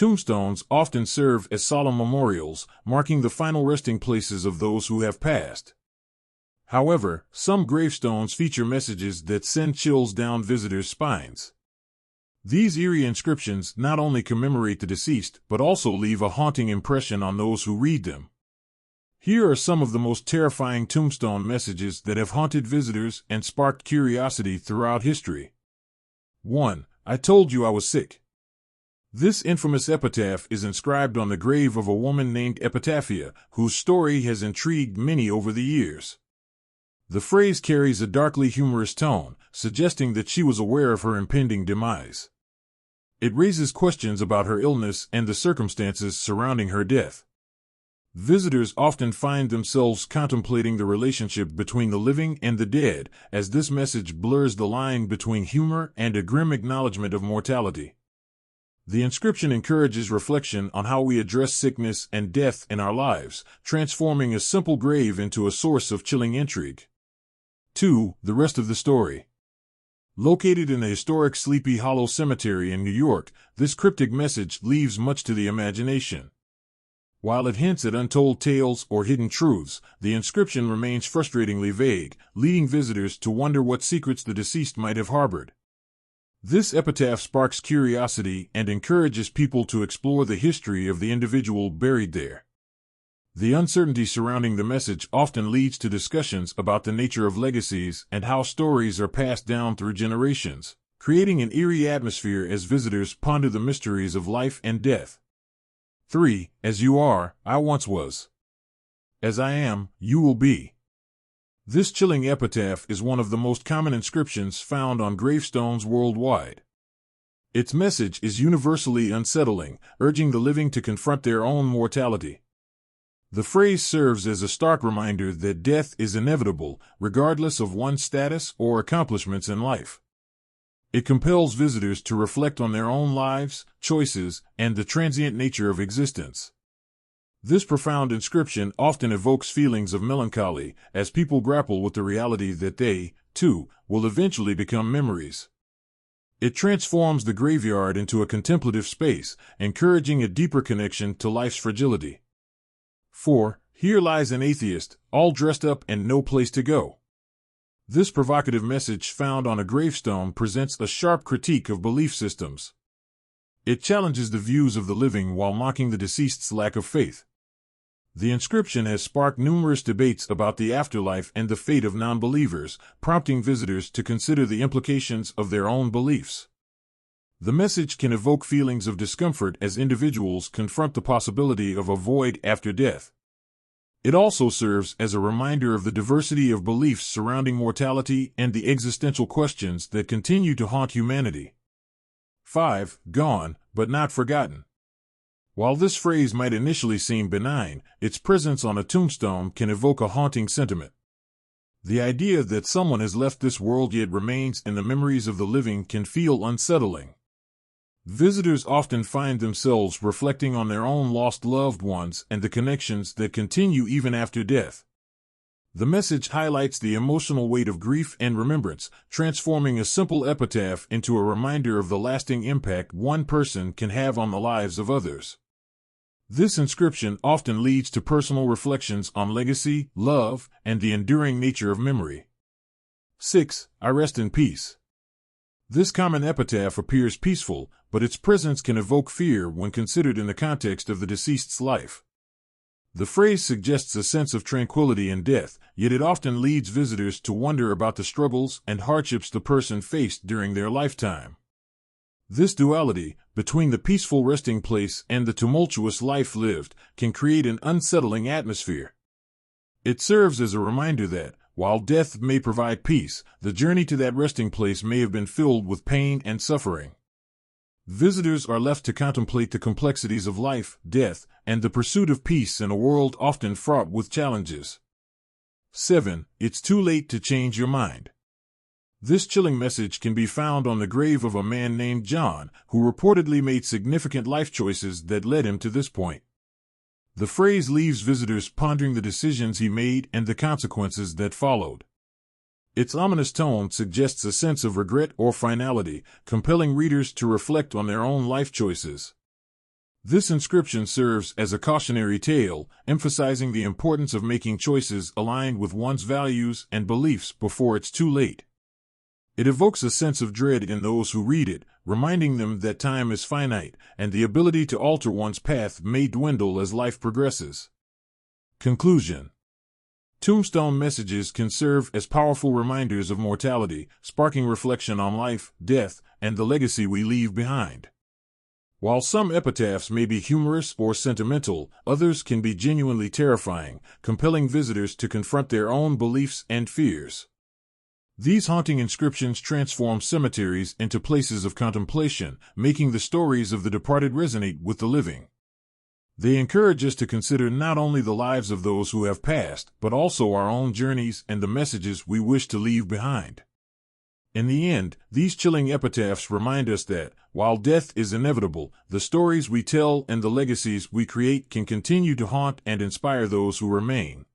Tombstones often serve as solemn memorials, marking the final resting places of those who have passed. However, some gravestones feature messages that send chills down visitors' spines. These eerie inscriptions not only commemorate the deceased but also leave a haunting impression on those who read them. Here are some of the most terrifying tombstone messages that have haunted visitors and sparked curiosity throughout history. 1. I told you I was sick. This infamous epitaph is inscribed on the grave of a woman named Epitaphia, whose story has intrigued many over the years. The phrase carries a darkly humorous tone, suggesting that she was aware of her impending demise. It raises questions about her illness and the circumstances surrounding her death. Visitors often find themselves contemplating the relationship between the living and the dead, as this message blurs the line between humor and a grim acknowledgement of mortality. The inscription encourages reflection on how we address sickness and death in our lives, transforming a simple grave into a source of chilling intrigue. 2. The rest of the story. Located in the historic Sleepy Hollow Cemetery in New York, this cryptic message leaves much to the imagination. While it hints at untold tales or hidden truths, the inscription remains frustratingly vague, leading visitors to wonder what secrets the deceased might have harbored. This epitaph sparks curiosity and encourages people to explore the history of the individual buried there. The uncertainty surrounding the message often leads to discussions about the nature of legacies and how stories are passed down through generations, creating an eerie atmosphere as visitors ponder the mysteries of life and death. 3. As you are, I once was. As I am, you will be. This chilling epitaph is one of the most common inscriptions found on gravestones worldwide. Its message is universally unsettling, urging the living to confront their own mortality. The phrase serves as a stark reminder that death is inevitable, regardless of one's status or accomplishments in life. It compels visitors to reflect on their own lives, choices, and the transient nature of existence. This profound inscription often evokes feelings of melancholy as people grapple with the reality that they, too, will eventually become memories. It transforms the graveyard into a contemplative space, encouraging a deeper connection to life's fragility. 4. Here lies an atheist, all dressed up and no place to go. This provocative message found on a gravestone presents a sharp critique of belief systems. It challenges the views of the living while mocking the deceased's lack of faith. The inscription has sparked numerous debates about the afterlife and the fate of non-believers, prompting visitors to consider the implications of their own beliefs. The message can evoke feelings of discomfort as individuals confront the possibility of a void after death. It also serves as a reminder of the diversity of beliefs surrounding mortality and the existential questions that continue to haunt humanity. 5. Gone, but not forgotten. While this phrase might initially seem benign, its presence on a tombstone can evoke a haunting sentiment. The idea that someone has left this world yet remains in the memories of the living can feel unsettling. Visitors often find themselves reflecting on their own lost loved ones and the connections that continue even after death. The message highlights the emotional weight of grief and remembrance, transforming a simple epitaph into a reminder of the lasting impact one person can have on the lives of others. This inscription often leads to personal reflections on legacy, love, and the enduring nature of memory. 6. I rest in peace. This common epitaph appears peaceful, but its presence can evoke fear when considered in the context of the deceased's life. The phrase suggests a sense of tranquility in death, yet it often leads visitors to wonder about the struggles and hardships the person faced during their lifetime. This duality, between the peaceful resting place and the tumultuous life lived, can create an unsettling atmosphere. It serves as a reminder that, while death may provide peace, the journey to that resting place may have been filled with pain and suffering. Visitors are left to contemplate the complexities of life, death, and the pursuit of peace in a world often fraught with challenges. 7. It's too late to change your mind. This chilling message can be found on the grave of a man named John, who reportedly made significant life choices that led him to this point. The phrase leaves visitors pondering the decisions he made and the consequences that followed. Its ominous tone suggests a sense of regret or finality, compelling readers to reflect on their own life choices. This inscription serves as a cautionary tale, emphasizing the importance of making choices aligned with one's values and beliefs before it's too late. It evokes a sense of dread in those who read it, reminding them that time is finite, and the ability to alter one's path may dwindle as life progresses. Conclusion. Tombstone messages can serve as powerful reminders of mortality, sparking reflection on life, death, and the legacy we leave behind. While some epitaphs may be humorous or sentimental, others can be genuinely terrifying, compelling visitors to confront their own beliefs and fears. These haunting inscriptions transform cemeteries into places of contemplation, making the stories of the departed resonate with the living. They encourage us to consider not only the lives of those who have passed, but also our own journeys and the messages we wish to leave behind. In the end, these chilling epitaphs remind us that, while death is inevitable, the stories we tell and the legacies we create can continue to haunt and inspire those who remain.